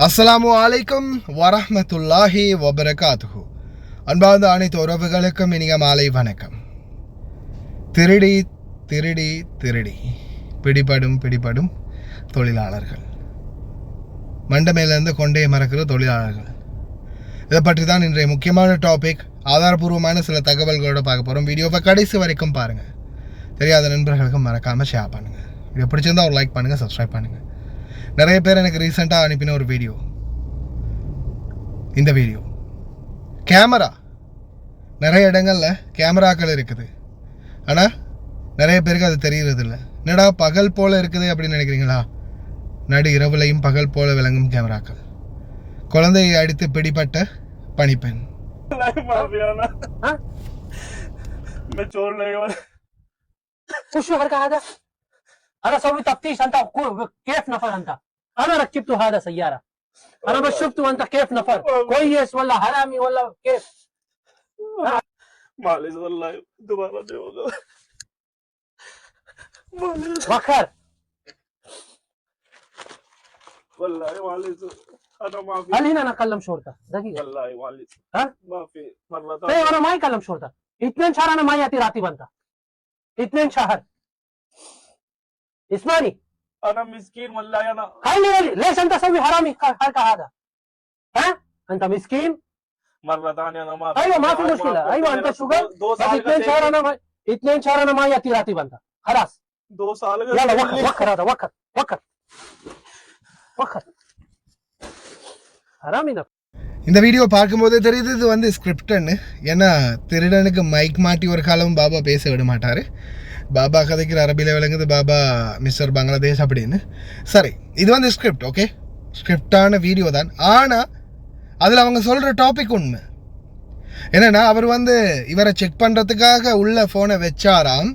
அஸ்ஸலாமு அலைக்கும் வரஹ்மத்துல்லாஹி வபரகாத்துஹு. அன்பார்ந்த அனைத்து உறவுகளுக்கும் இனிய மாலை வணக்கம். திருடி திருடி திருடி பிடிபடும் தொழிலாளர்கள், மண்டமேலேருந்து கொண்டே மறக்கிற தொழிலாளர்கள், இதை பற்றி தான் இன்றைய முக்கியமான டாபிக். ஆதாரபூர்வமான சில தகவல்களோட பார்க்க போகிறோம். வீடியோவை கடைசி வரைக்கும் பாருங்கள். தெரியாத நண்பர்களுக்கும் மறக்காமல் ஷேர் பண்ணுங்கள். வீடியோ பிடிச்சிருந்தால் ஒரு லைக் பண்ணுங்கள், சப்ஸ்கிரைப் பண்ணுங்கள். நிறைய பேர் எனக்கு ரீசெண்டாக அனுப்பின ஒரு வீடியோ, இந்த வீடியோ கேமரா, நிறைய இடங்களில் கேமராக்கள் இருக்குது, ஆனால் நிறைய பேருக்கு அது தெரியறது இல்லை. என்னடா பகல் போல் இருக்குது அப்படின்னு நினைக்கிறீங்களா? நடு இரவுலையும் பகல் போல விளங்கும் கேமராக்கள். குழந்தையை அடித்து பிடிபட்ட பணிப்பெண். انا اسوي تفتيش. انت كيف نفر؟ انت انا ركبته هذا سياره، انا بس شفته انت كيف نفر، كويس ولا حرامي ولا كيف؟ معلش والله دوباره नहीं होगा. وخر والله معلش انا ما في. هل هنا انا اكلم شرطه دقيقه؟ والله معلش ها ما في مره طيب ثانيه. انا ما يكلم شرطه. 2 شهر انا ما ياتي راتب. انت 2 شهر اسمعني. انا مسكين والله. انا خلي ليش انت تسوي حرامي حركه هذا؟ ها انت مسكين. مره ثانيه انا ما في. ايوه ما في مشكله. ايوه انت شغل. दो بس साल 2 شهر انا 2 شهر انا ما ياتي راتب. انت خلاص 2 साल يلا وخر هذا وخر حرامي نفر. இந்த வீடியோ பார்க்கும்போதே தெரியுது இது வந்து ஸ்கிரிப்டன்னு. ஏன்னா திருடனுக்கு மைக் மாட்டி ஒரு காலம் பாபா பேச விட மாட்டார். பாபா கதைக்கிற அரபியில் விளங்குது பாபா மிஸ்டர் பங்களாதேஷ் அப்படின்னு. சரி, இது வந்து ஸ்கிரிப்ட், ஓகே, ஸ்கிரிப்டான வீடியோ தான். ஆனால் அதில் அவங்க சொல்கிற டாபிக் உண்மை என்னென்னா, அவர் வந்து இவரை செக் பண்ணுறதுக்காக உள்ள ஃபோனை வச்சாராம்.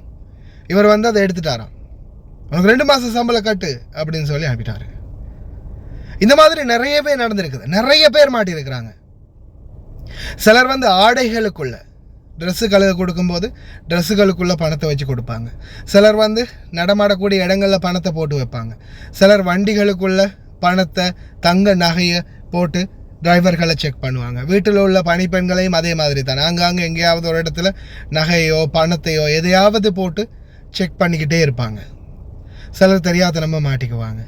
இவர் வந்து அதை எடுத்துட்டாராம். உனக்கு 2 மாதம் சம்பளம் கட்டு அப்படின்னு சொல்லி அனுப்பிட்டாரு. இந்த மாதிரி நிறைய பேர் நடந்திருக்குது, நிறைய பேர் மாட்டியிருக்கிறாங்க. சிலர் வந்து ஆடைகளுக்குள்ள ட்ரெஸ்ஸுகளுக்கு கொடுக்கும்போது ட்ரெஸ்ஸுகளுக்குள்ளே பணத்தை வச்சு கொடுப்பாங்க. சிலர் வந்து நடமாடக்கூடிய இடங்களில் பணத்தை போட்டு வைப்பாங்க. சிலர் வண்டிகளுக்குள்ள பணத்தை, தங்க நகையை போட்டு டிரைவர்களை செக் பண்ணுவாங்க. வீட்டில் உள்ள பணிப்பெண்களையும் அதே மாதிரி தான். ஆங்காங்கே எங்கேயாவது ஒரு இடத்துல நகையோ பணத்தையோ எதையாவது போட்டு செக் பண்ணிக்கிட்டே இருப்பாங்க. சிலர் தெரியாதனமாக மாட்டிக்குவாங்க.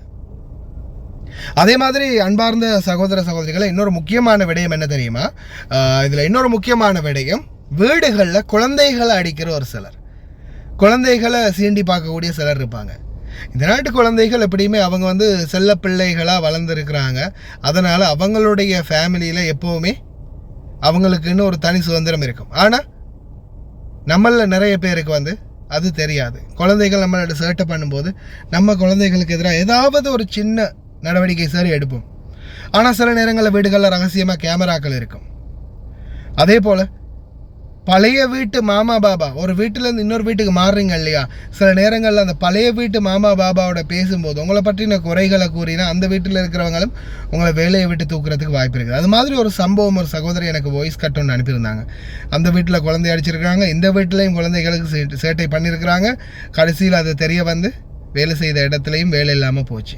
அதே மாதிரி அன்பார்ந்த சகோதர சகோதரிகளை, இன்னொரு முக்கியமான விடயம் என்ன தெரியுமா? இதில் இன்னொரு முக்கியமான விடயம், வீடுகளில் குழந்தைகளை அடிக்கிற ஒரு சிலர், குழந்தைகளை சீண்டி பார்க்கக்கூடிய சிலர் இருப்பாங்க. இந்த நாட்டு குழந்தைகள் எப்படியுமே அவங்க வந்து செல்ல பிள்ளைகளாக வளர்ந்துருக்கிறாங்க. அதனால் அவங்களுடைய ஃபேமிலியில் எப்போவுமே அவங்களுக்குன்னு ஒரு தனி சுதந்திரம் இருக்கும். ஆனால் நம்மளில் நிறைய பேருக்கு வந்து அது தெரியாது. குழந்தைகள் நம்மளோட சேட்டை பண்ணும்போது நம்ம குழந்தைகளுக்கு எதிராக ஏதாவது ஒரு சின்ன நடவடிக்கை சரி எடுப்போம். ஆனால் சில நேரங்களில் வீடுகளில் ரகசியமாக கேமராக்கள் இருக்கும். அதே போல் பழைய வீட்டு மாமா பாபா, ஒரு வீட்டிலேருந்து இன்னொரு வீட்டுக்கு மாறுறீங்க இல்லையா, சில நேரங்களில் அந்த பழைய வீட்டு மாமா பாபாவோட பேசும்போது உங்களை பற்றின குறைகளை கூறினா அந்த வீட்டில் இருக்கிறவங்களும் உங்களை வேலையை விட்டு தூக்குறதுக்கு வாய்ப்பு இருக்குது. அது மாதிரி ஒரு சம்பவம் ஒரு சகோதரி எனக்கு வாய்ஸ் கட் ஒன்று அனுப்பியிருந்தாங்க. அந்த வீட்டில் குழந்தை அடிச்சிருக்கிறாங்க, இந்த வீட்டிலையும் குழந்தைகளுக்கு சேட்டை பண்ணியிருக்கிறாங்க. கடைசியில் அது தெரிய வந்து வேலை செய்த இடத்துலையும் வேலை இல்லாமல் போச்சு.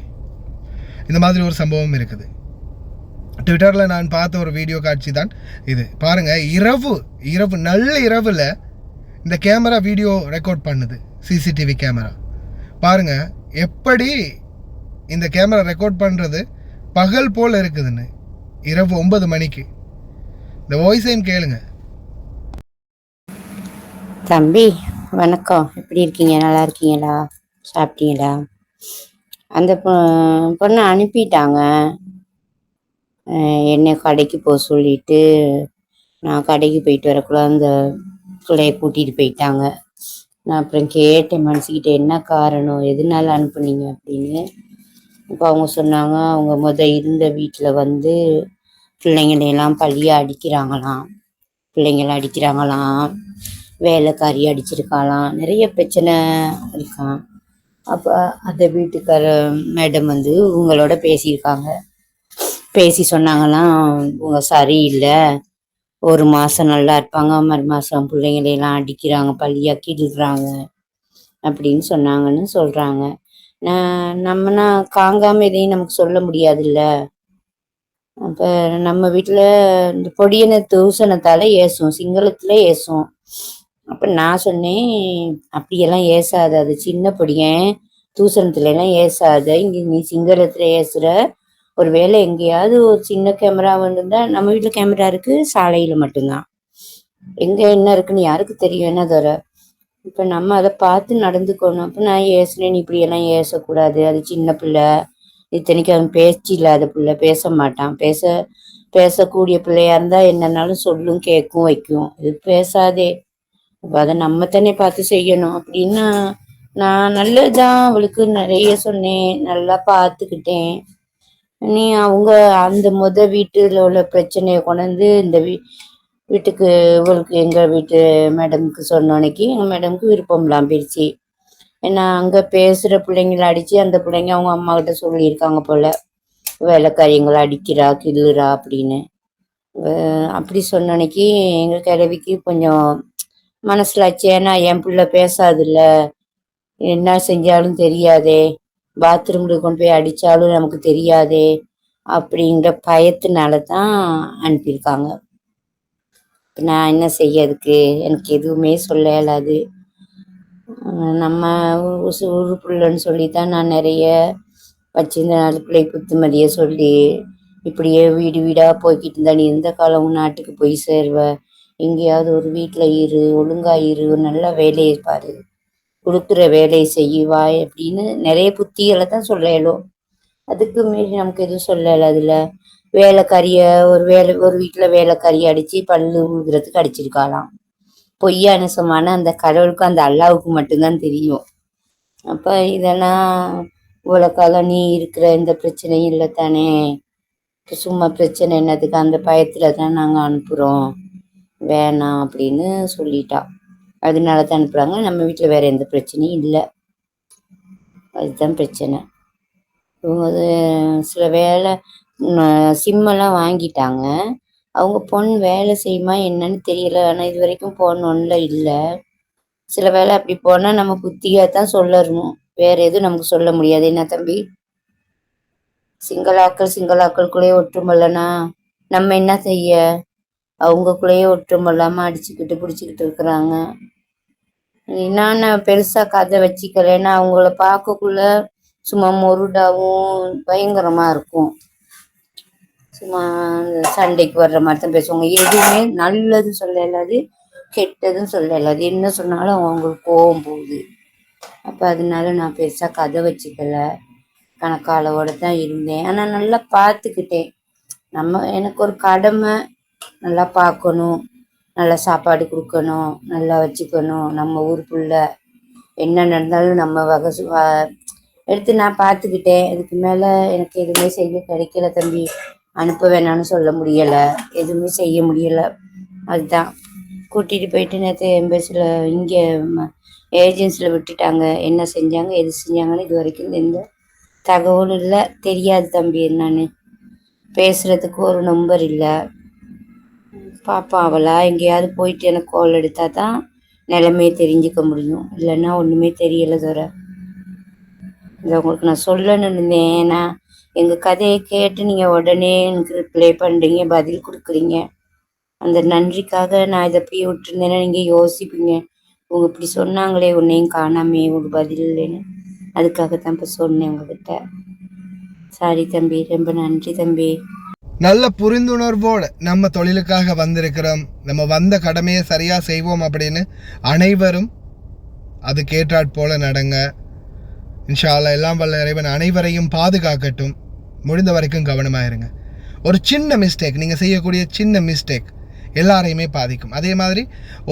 இந்த மாதிரி ஒரு சம்பவம் இருக்குது. ட்விட்டரில் நான் பார்த்த ஒரு வீடியோ காட்சி தான் இது. பாருங்கள், இரவு நல்ல இரவில் இந்த கேமரா வீடியோ ரெக்கார்ட் பண்ணுது, சிசிடிவி கேமரா. பாருங்கள் எப்படி இந்த கேமரா ரெக்கார்ட் பண்ணுறது பகல் போல் இருக்குதுன்னு. இரவு 9 மணிக்கு இந்த வாய்ஸையும் கேளுங்க. தம்பி வணக்கம், எப்படி இருக்கீங்க? நல்லா இருக்கீங்களா? சாப்பிட்டீங்களா? அந்த பொண்ணை அனுப்பிட்டாங்க. என்னை கடைக்கு போக சொல்லிட்டு நான் கடைக்கு போயிட்டு வரக்குள்ள அந்த பிள்ளைய கூட்டிகிட்டு போயிட்டாங்க. நான் அப்புறம் கேட்டேன் மனசுக்கிட்ட, என்ன காரணம், எதனால அனுப்புனீங்க அப்படின்னு. இப்போ அவங்க சொன்னாங்க, அவங்க இருந்த வீட்டில் வந்து பிள்ளைங்களையெல்லாம் பழியாக அடிக்கிறாங்களாம், வேலைக்காரி அடிச்சிருக்காளாம், நிறைய பிரச்சனை இருக்கான். அப்போ அந்த வீட்டுக்கார மேடம் வந்து உங்களோட பேசி சொன்னாங்களாம், உங்க சரியில்லை, 1 மாதம் நல்லா இருப்பாங்க, மறு மாதம் பிள்ளைங்களையெல்லாம் அடிக்கிறாங்க, பழியாக்கிடுறாங்க அப்படின்னு சொல்கிறாங்க. நம்மனா காங்காமல் எதையும் நமக்கு சொல்ல முடியாதுல்ல. அப்போ நம்ம வீட்டில் இந்த பொடியனை தூசணத்தால் ஏசும், சிங்களத்தில் ஏசும். அப்போ நான் சொன்னேன், அப்படியெல்லாம் ஏசாத, அது சின்ன பொடியன், தூசணத்துலலாம் ஏசாத, இங்கே நீ சிங்களத்தில் ஏசுகிற. ஒரு வேளை எங்கேயாவது ஒரு சின்ன கேமரா வந்துருந்தால், நம்ம வீட்டில் கேமரா இருக்குது, சாலையில் மட்டும்தான். எங்கே என்ன இருக்குன்னு யாருக்கு தெரியும் என்ன தவிர. இப்போ நம்ம அதை பார்த்து நடந்துக்கணும். அப்போ நான் ஏசுனேன், நீ இப்படியெல்லாம் ஏசக்கூடாது, அது சின்ன பிள்ளை, இத்தனைக்கு அவன் பேச்சு இல்லாத பிள்ளை, பேச மாட்டான், பேசக்கூடிய பிள்ளையா இருந்தால் என்னன்னாலும் சொல்லும், கேட்கும், வைக்கும். இது பேசாதே, அப்போ அதை நம்ம தானே பார்த்து செய்யணும் அப்படின்னு நான் நல்லதுதான் அவளுக்கு நிறைய சொன்னேன், நல்லா பார்த்துக்கிட்டேன். நீ அவங்க அந்த வீட்டில் உள்ள பிரச்சனையை கொண்டாந்து இந்த வீட்டுக்கு இவளுக்கு எங்கள் வீட்டு மேடமுக்கு சொன்னோன்னைக்கு எங்கள் மேடமுக்கு விருப்பம்லாம் போயிடுச்சு. ஏன்னா அங்கே பேசுகிற பிள்ளைங்களை அடித்து அந்த பிள்ளைங்க அவங்க அம்மா கிட்ட சொல்லியிருக்காங்க போல், வேலைக்காரியங்களை அடிக்கிறா கிள்ளுறா அப்படின்னு. அப்படி சொன்னோன்னைக்கு எங்கள் கிழவிக்கு கொஞ்சம் மனசிலாச்சு. ஏன்னா என் பிள்ளை பேசாதில்ல, என்ன செஞ்சாலும் தெரியாதே, பாத்ரூமில் கொண்டு போய் அடித்தாலும் நமக்கு தெரியாதே அப்படிங்கிற பயத்தினால தான் அனுப்பியிருக்காங்க. நான் என்ன செய்ய, அதுக்கு எனக்கு எதுவுமே சொல்ல இயலாது. நம்ம ஊரு பிள்ளைன்னு சொல்லி தான் நான் நிறைய வச்சிருந்த 4 பிள்ளை புத்துமதியை சொல்லி, இப்படியே வீடு வீடாக போய்கிட்டு இருந்தா நீ எந்த காலமும் நாட்டுக்கு போய் சேருவ, எங்கேயாவது ஒரு வீட்டில் இரு, ஒழுங்கா இரு, ஒரு நல்ல வேலையை பாரு, கொடுக்குற வேலையை செய்வாய் அப்படின்னு நிறைய புத்திகளை தான் சொல்ல இயலும். அதுக்கு மீறி நமக்கு எதுவும் சொல்ல இயலாதுல்ல. ஒரு வீட்டில் வேலைக்காரியை அடித்து பல்லு உழுகிறதுக்கு அடிச்சிருக்காளாம். பொய்யா நெசமான அந்த கடவுளுக்கும் அந்த அல்லாவுக்கு மட்டும்தான் தெரியும். அப்போ இதெல்லாம் இவ்வளோ காலம் நீ இருக்கிற எந்த பிரச்சனையும் இல்லை தானே, சும்மா பிரச்சனை என்னதுக்கு, அந்த பயத்தில் தான் நாங்கள் அனுப்புகிறோம், வேணாம் அப்படின்னு சொல்லிட்டா. அதனால தான் அனுப்புகிறாங்க. நம்ம வீட்டில் வேறு எந்த பிரச்சனையும் இல்லை, அதுதான் பிரச்சனை. இவங்க சில வேலை சிம்மெல்லாம் வாங்கிட்டாங்க. அவங்க பொண்ணு வேலை செய்யுமா என்னன்னு தெரியல. ஆனால் இது வரைக்கும் போன் ஒன்றில் இல்லை. சில வேலை அப்படி போனால் நம்ம புத்தியாக தான் சொல்லணும், வேற எதுவும் நமக்கு சொல்ல முடியாது. என்ன தம்பி, சிங்களாக்களுக்குள்ளேயே ஒற்றுமல்லனா நம்ம என்ன செய்ய, அவங்கக்குள்ளேயே ஒற்றுமல்லாமல் அடிச்சுக்கிட்டு பிடிச்சிக்கிட்டு இருக்கிறாங்க. நான் பெருசாக கதை வச்சுக்கலைன்னா அவங்கள பார்க்கக்குள்ள சும்மா மொருடாவும் பயங்கரமாக இருக்கும். சும்மா சண்டைக்கு வர்ற மாதிரி தான் பேசுவாங்க. எதுவுமே நல்லது சொல்ல இல்லாது, கெட்டதும் சொல்ல இல்லாது. என்ன சொன்னாலும் அவங்களுக்கு கோவம் போகுது. அப்போ அதனால நான் பெருசாக கதை வச்சுக்கல, கணக்காளவோட தான் இருந்தேன். ஆனால் நல்லா பார்த்துக்கிட்டேன். எனக்கு ஒரு கடமை, நல்லா பார்க்கணும், நல்லா சாப்பாடு கொடுக்கணும், நல்லா வச்சுக்கணும். நம்ம ஊருக்குள்ள என்ன நடந்தாலும் நம்ம எடுத்து நான் பார்த்துக்கிட்டேன். இதுக்கு மேலே எனக்கு எதுவுமே செய்ய கிடைக்கல தம்பி. அனுப்ப வேணான்னு சொல்ல முடியலை, எதுவுமே செய்ய முடியலை. அதுதான் கூட்டிகிட்டு போயிட்டு நேற்று எம்பசியில் இங்கே ஏஜென்சியில் விட்டுட்டாங்க. என்ன செஞ்சாங்க எது செஞ்சாங்கன்னு இது வரைக்கும் எந்த தகவலும் இல்லை, தெரியாது தம்பி. என்னன்னு பேசுகிறதுக்கு ஒரு நம்பர் இல்லை. பாப்பா அவளா எங்கேயாவது போயிட்டு எனக்கு கால் எடுத்தால் தான் நிலைமையை தெரிஞ்சுக்க முடியும், இல்லைன்னா ஒன்றுமே தெரியலை தவிர. இதை உங்களுக்கு நான் சொல்லணும்னு இருந்தேன். ஏன்னா எங்கள் கதையை கேட்டு நீங்கள் உடனே எனக்கு ரிப்ளை பண்ணுறீங்க, பதில் கொடுக்குறீங்க. அந்த நன்றிக்காக நான் இதை போய் விட்டுருந்தேன்னா நீங்கள் யோசிப்பீங்க, உங்க இப்படி சொன்னாங்களே உன்னையும் காணாமே ஒரு பதில் இல்லைன்னு. அதுக்காகத்தான் இப்போ சொன்னேன் உங்ககிட்ட. சாரி தம்பி, ரொம்ப நன்றி தம்பி. நல்ல புரிந்துணர்வோடு நம்ம தொழிலுக்காக வந்திருக்கிறோம், நம்ம வந்த கடமையை சரியாக செய்வோம் அப்படின்னு அனைவரும் அது கேட்டாற் போல நடங்க. இன்ஷா அல்லாஹ் எல்லாம் வல்ல இறைவன் அனைவரையும் பாதுகாக்கட்டும். முடிந்த வரைக்கும் கவனமாக இருங்க. ஒரு சின்ன மிஸ்டேக், நீங்கள் செய்யக்கூடிய சின்ன மிஸ்டேக் எல்லாரையுமே பாதிக்கும். அதே மாதிரி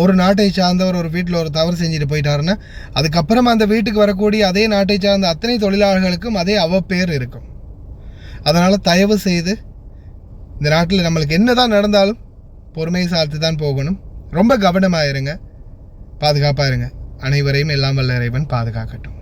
ஒரு நாட்டை சார்ந்தவர் ஒரு வீட்டில் ஒரு தவறு செஞ்சுட்டு போயிட்டாருன்னா அதுக்கப்புறமா அந்த வீட்டுக்கு வரக்கூடிய அதே நாட்டை சார்ந்த அத்தனை தொழிலாளர்களுக்கும் அதே அவப்பேர் இருக்கும். அதனால் தயவு செய்து இந்த நாட்டில் நம்மளுக்கு என்ன தான் நடந்தாலும் பொறுமையை சார்த்து தான் போகணும். ரொம்ப கவனமாக இருங்க, பாதுகாப்பாக இருங்க. அனைவரையும் எல்லாம் வல்ல இறைவன் பாதுகாக்கட்டும்.